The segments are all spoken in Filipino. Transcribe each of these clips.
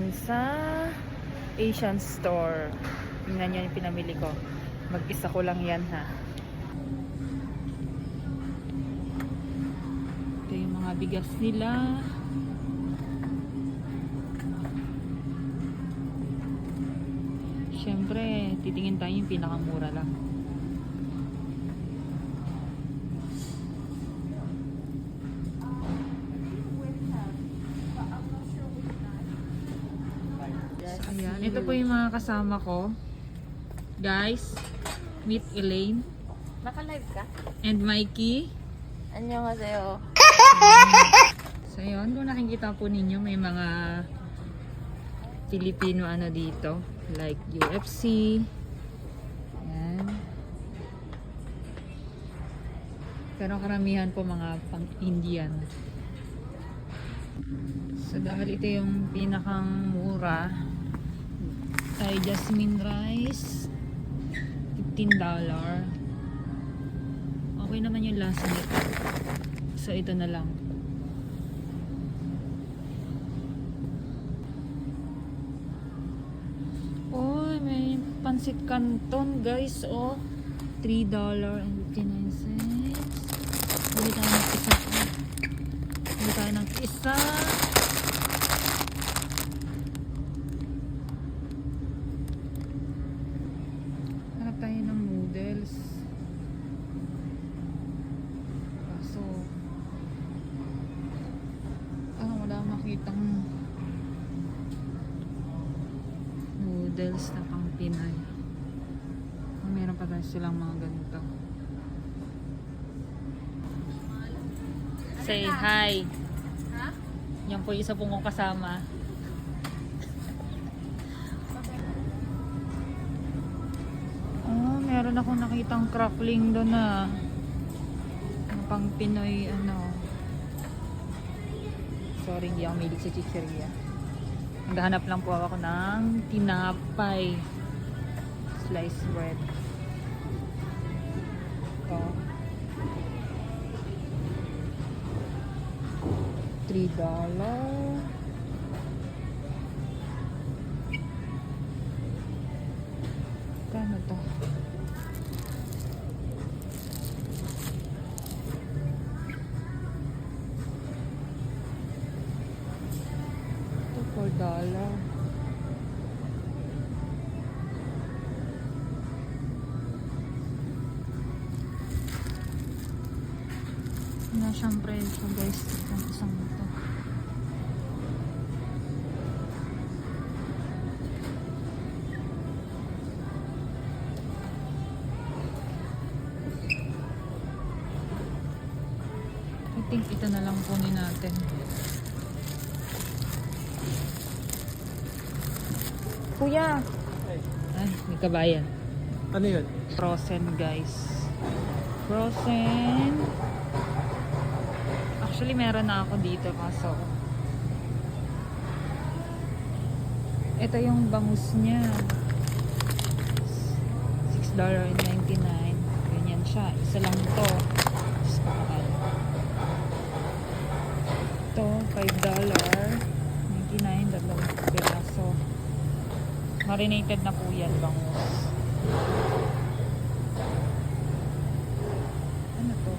natin sa Asian store. Tingnan nyo yung pinamili ko. Mag-isa ko lang yan ha. Ito yung mga bigas nila. Siyempre, titingin tayo yung pinakamura lang. Ayan, ito po yung mga kasama ko. Guys, meet Elaine. Naka-live ka? And Mikey. Annyeonghaseyo. So yun, kung nakikita po ninyo, may mga Filipino ano dito. Like UFC. Ayan. Pero karamihan po mga pang-Indian. So dahil ito yung pinakang mura, ay jasmine rice $15. Okay naman yung lasa nito. So ito na lang. Oh, may pansit canton guys. Oh, $3.59. Bili tayo ng isa. Bili tayo ng isa. Tayo ng noodles. Kaso wala akong makitang noodles na pang Pinay. Meron pa tayo silang mga ganito. Say hi. Yan po isa pong kong kasama. Meron akong nakitang crackling doon na pang Pinoy ano. Sorry, hindi ako mahilig sa chicheria. Naghahanap lang po ako ng tinapay. Sliced bread. Ito. $3. Kano to? $4. Na siyang presyo guys itong isang ito. I think ito na lang kunin natin. Kuya! Ay, may kabayan. Ano yun? Frozen guys. Frozen. Actually meron na ako dito kaso ito yung bangus niya. $6.99. Ganyan siya. Isa lang ito. Ito, $5.99. Dalawang piraso. Marinated na po yan, bangus. Ano to?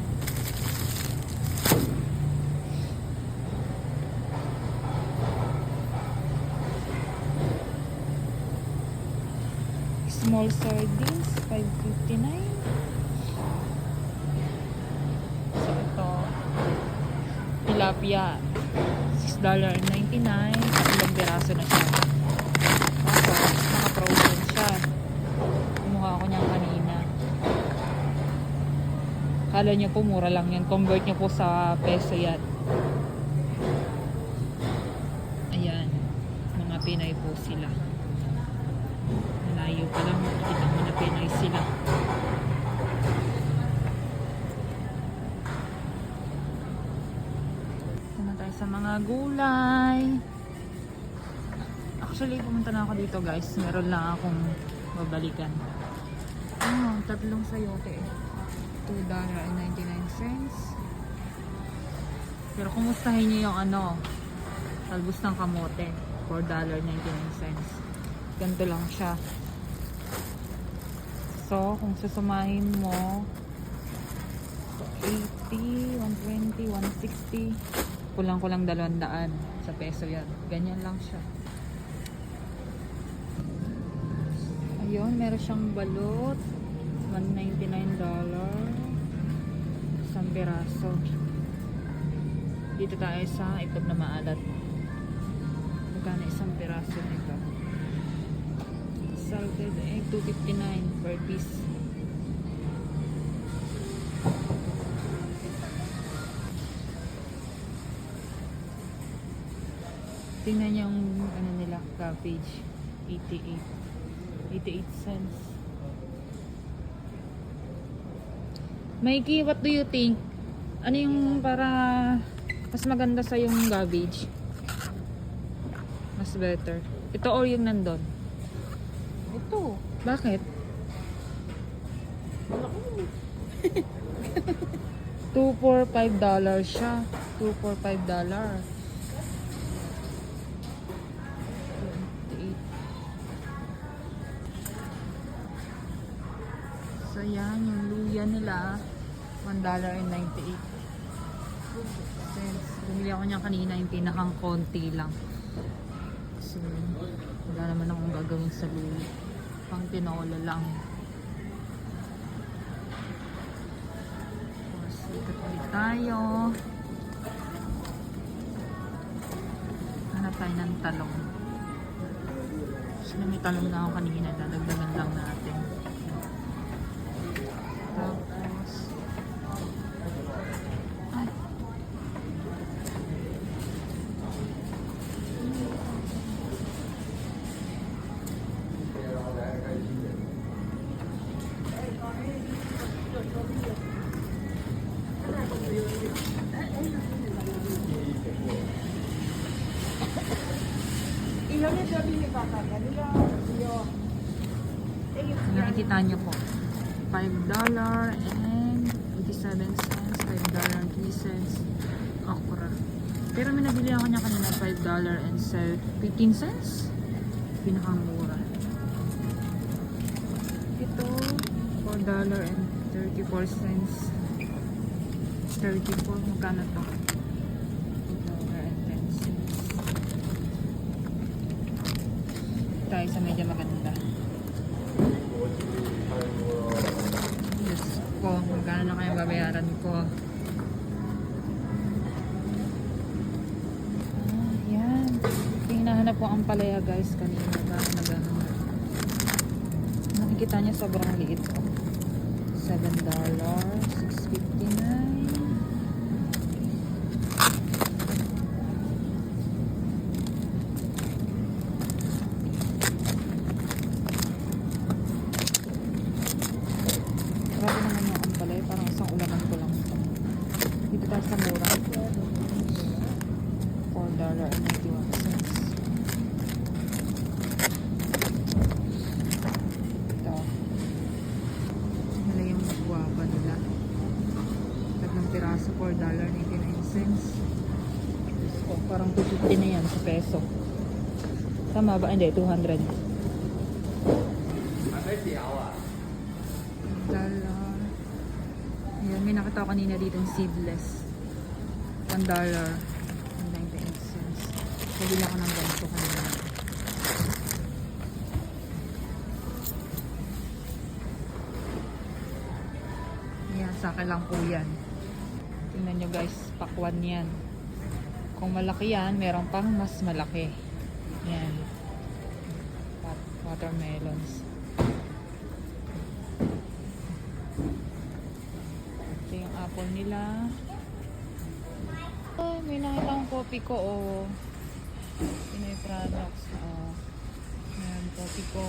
Small sardines, $5.59. So ito, tilapia, $6.99. Ilang piraso na siya. Naka-frozen siya. Kumuha ako niyan kanina. Kala niyo po mura lang yan. Convert niyo po sa peso yan. Ayan. Mga Pinay po sila. Malayo pa lang. Kita mo na Pinay sila. Ito na tayo sa mga gulay. Actually, pumunta na ako dito guys. Meron lang akong babalikan. Tatlong sayote. $2.99. Pero kumustahin nyo yung talbos ng kamote. $4.99. Ganito lang siya. So, kung sasamahin mo, 80, 120, 160, kulang-kulang 200 sa peso yan. Ganyan lang siya. Ayun, meron siyang balot. $199. Isang piraso. Dito tayo sa itlog na maalat. Magkano isang piraso nito? Salted egg, $2.59 per piece. Tingnan niyo yung ano nila, cabbage. 88 cents. Mikey, what do you think? Ano yung para mas maganda sa yung cabbage? Mas better. Ito or yung nandun? Ito. Bakit? $2 for $5 siya. $2 for $5. So yan, yung luya nila $1.98. Bumili ako niya kanina yung pinakang konti lang. So wala naman akong gagawin sa luya. Pang tinola lang. So ikot ulit tayo. Hanap tayo ng talong. So may talong na ako kanina. Dadagdagan lang natin. Tapos ay. Nakikita niyo po $5.87, $5.03 okra. Pero may nabili ako niya kanina $5.15. Pinakamura. Ito $4.34. 34, magkano to? $4.10. Tayo sa medyo maganda. Diyos ko, magkano na kaya babayaran ko? Yan. Hinahanap ko ang palaya guys kanina. Bakit naghahanap? Nakikita niya sobrang liit ko. $7, $6.59. Grabe naman yung ampalay. Parang isang ulaman ko lang ito. Dito tayo sa mura. $4.91. Ito. Wala yung guwapa nila. Tatlong piraso, $4.99. Oh, parang 250 na yan sa peso. Tama ba? Hindi, 200. Ayan, may nakita ko kanina dito yung seedless. $1.98. Pabili ako ng ganito kanina. Ayan, sa akin lang po yan. Tingnan nyo guys, pakwan yan. Kung malaki yan, meron pang mas malaki. Ayan. Watermelons. Ito yung apple nila. Oh, may nakita akong coffee ko, oh. Pinoy products, oh. Ayan, coffee ko.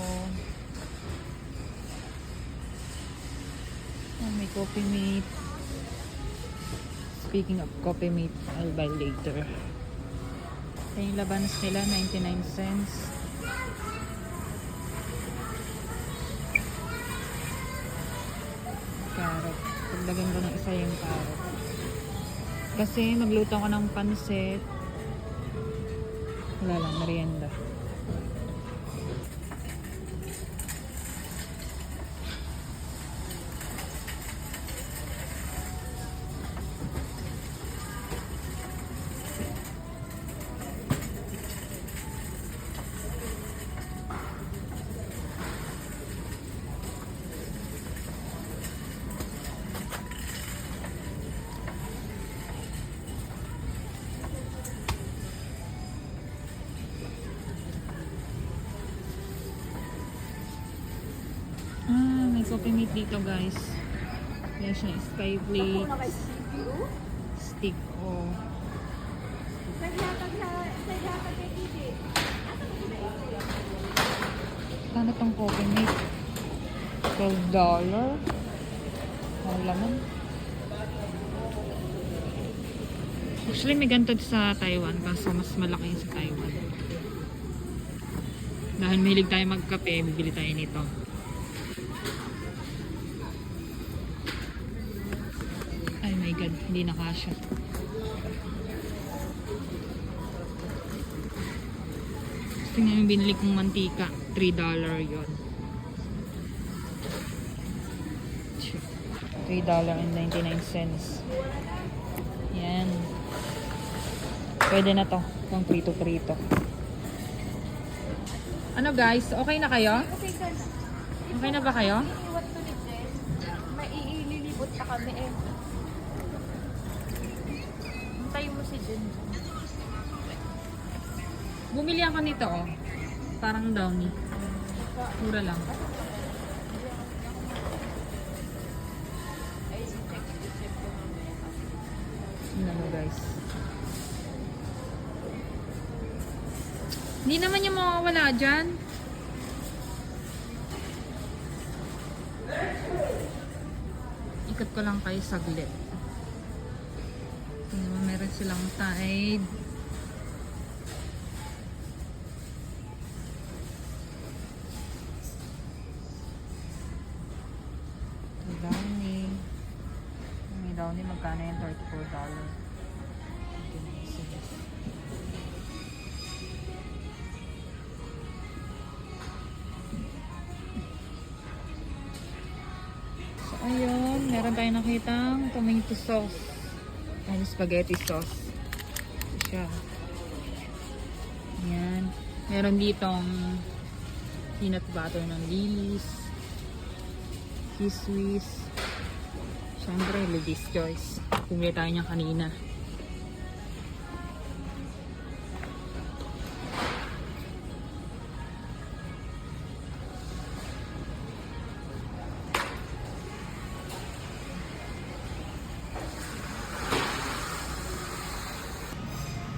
Oh, may coffee mate. Speaking of coffee mate, I'll buy later. Ito yung labanos nila, 99 cents. Carrot. Pagdagan ko ng isa yung carrot. Kasi magluto ko ng pansit. Wala lang, merienda. May coffee meat dito guys. Kaya siya sky flakes. Stick o. Kano tong coffee meat? $12. Ang laman. Actually may ganito sa Taiwan kaso mas malaki yung sa Taiwan. Dahil mahilig tayo magkape, bibili tayo nito. Ay my god, hindi na kasya. Tingnan yung binili kong mantika, $3 yon. $3.99. Yan. Pwede na to, kung prito-prito. Ano guys, okay na kayo? Okay na ba kayo? Iiwan to ni Jess. Maiililibot na kami eh. Hintay mo si Jen. Bumili ako nito oh. Parang downy. Mura lang. Tingnan mo guys. Hindi naman yung mawawala dyan. Ikot ko lang kayo saglit. Tingnan mo, meron silang Tide. Downy. May downy, magkano yan? $34. So, ayun. Meron tayong nakitang tomato sauce. Ay, spaghetti sauce. Ito siya. Ayan. Meron ditong peanut butter ng Lily's. Swiss. Siyempre, Lady's Choice. Pumili tayo niya kanina.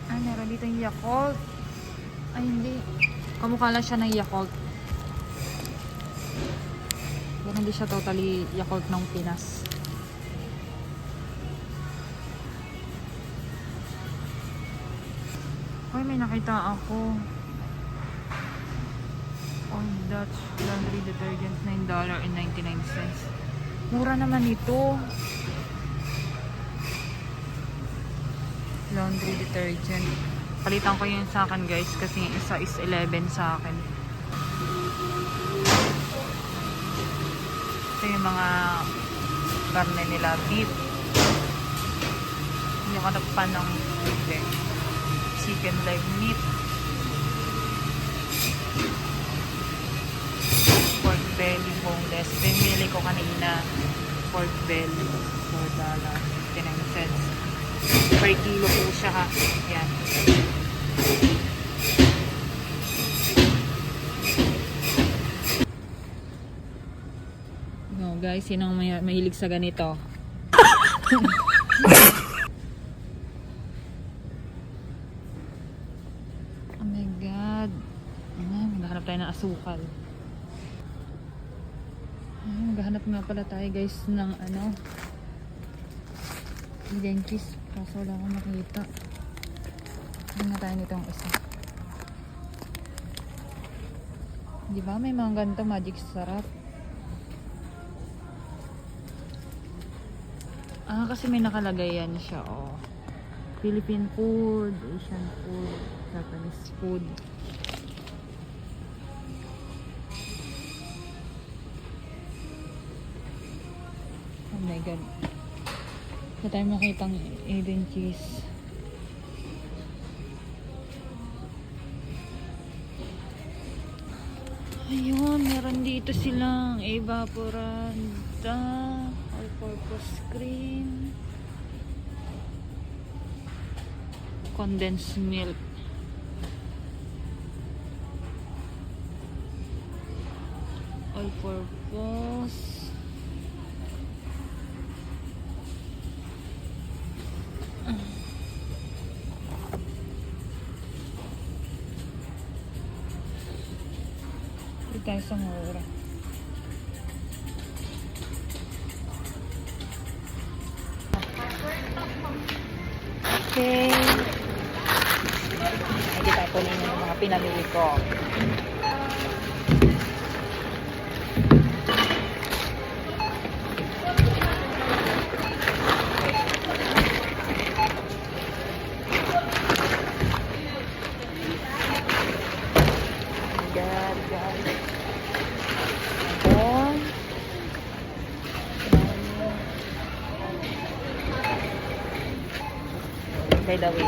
Ay, meron dito yung Yakult. Ay, hindi. Kamukha lang siya ng Yakult. Pero hindi siya totally Yakult ng Pinas. Ay, may nakita ako. Old Dutch laundry detergent, $9.99. Mura naman ito. Laundry detergent. Palitan ko yun sa akin guys kasi yung isa is 11 sa akin. Ito yung mga karne nila, beef. Hindi ako nagpan ng chicken leg meat, pork belly boneless. Ito yung binili ko kanina, pork belly, $4.99 per kilo po siya ha. Yan. No guys, sino ang mahilig sa ganito? Oh my god. Maghahanap tayo ng asukal. Maghahanap nga pala tayo guys ng ano, Dentist. Kaso wala akong makita. Hindi na tayo nitong isa. Di ba may mga ganito magic sarap? Kasi may nakalagay yan siya, oh. Philippine food, Asian food. Japanese food. Oh my god. Wala tayong makitang Eden cheese. Ayun, meron dito silang evaporada, all-purpose cream, condensed milk. All-purpose. Dito tayo sa mura. Okay. Hindi tayo kunin yung mga pinamili ko. God, guys. Ayun. By the way,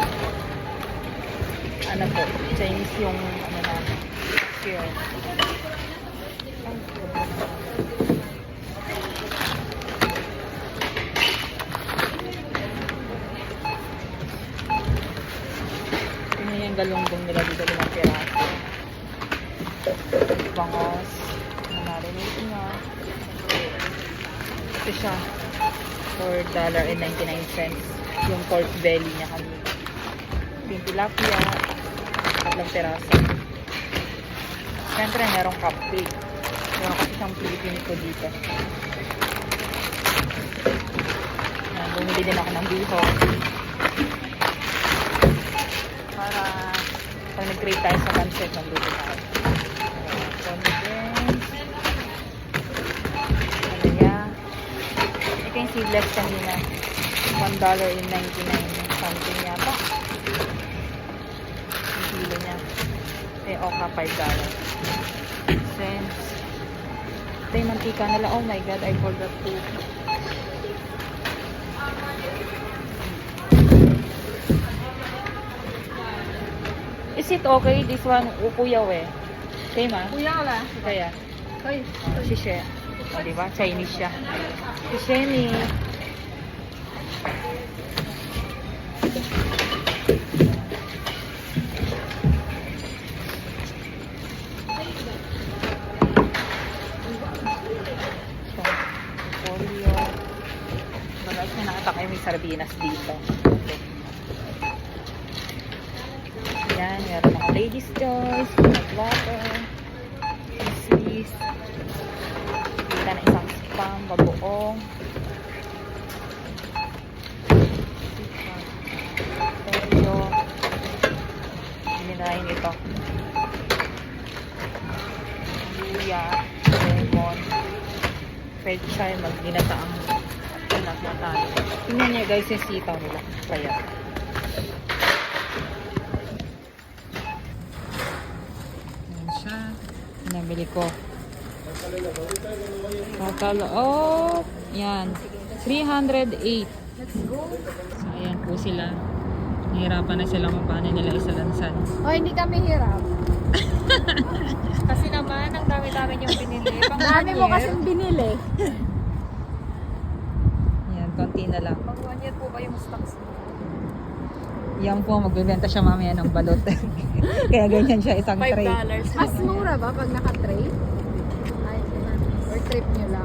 ano po, Chinese yung ano na here. Tingnan yung galunggong nila dito, 5 piraso. Bangos na marinate nga. Ito siya, $4.99 yung pork belly niya kami. Yung tilapia, 3 piraso. Siyempre merong cupcake. Meron kasi siyang Pilipino ko dito. Yan, bumili din ako ng bihon para pag nag-crave tayo sa pancit, nandito tayo. Ito yung seedless kanina, $1.99 something yata yung kilo niya. Ito yung okra, $5 cents. Ito yung mantika nila. Oh my god, I forgot to. Is it okay this one? Ukuyaw eh. Okay ma? Kuya wala. Kaya Hoy. si She. O, diba? Chinese siya. Si Sheni. So, polio. Guys, may nakita kayo may sardinas dito. Yan, meron mga ladies' choice, peanut butter, cheese, kita na isang spam, bagoong, polio, dinirahin ito, luya, lemon, pwede siya mag-ginataang pinagmatayo. Tingnan niya guys yung sitaw nila, kaya nabili ko. Total of yan, 308. Let's go. So ayan po sila. Nahirapan na sila kung paano nila isalansan. Oh, hindi kami hirap. Kasi naman, ang dami-dami niyong binili. Pang dami mo kasing binili. Yan, konti na lang. Pang 1 year po ba yung stocks mo? Yan po, magbibenta siya mamaya ng balot. Kaya ganyan siya, isang tray. $5. Mas mura ba pag naka-tray? Ay, or trip nyo lang?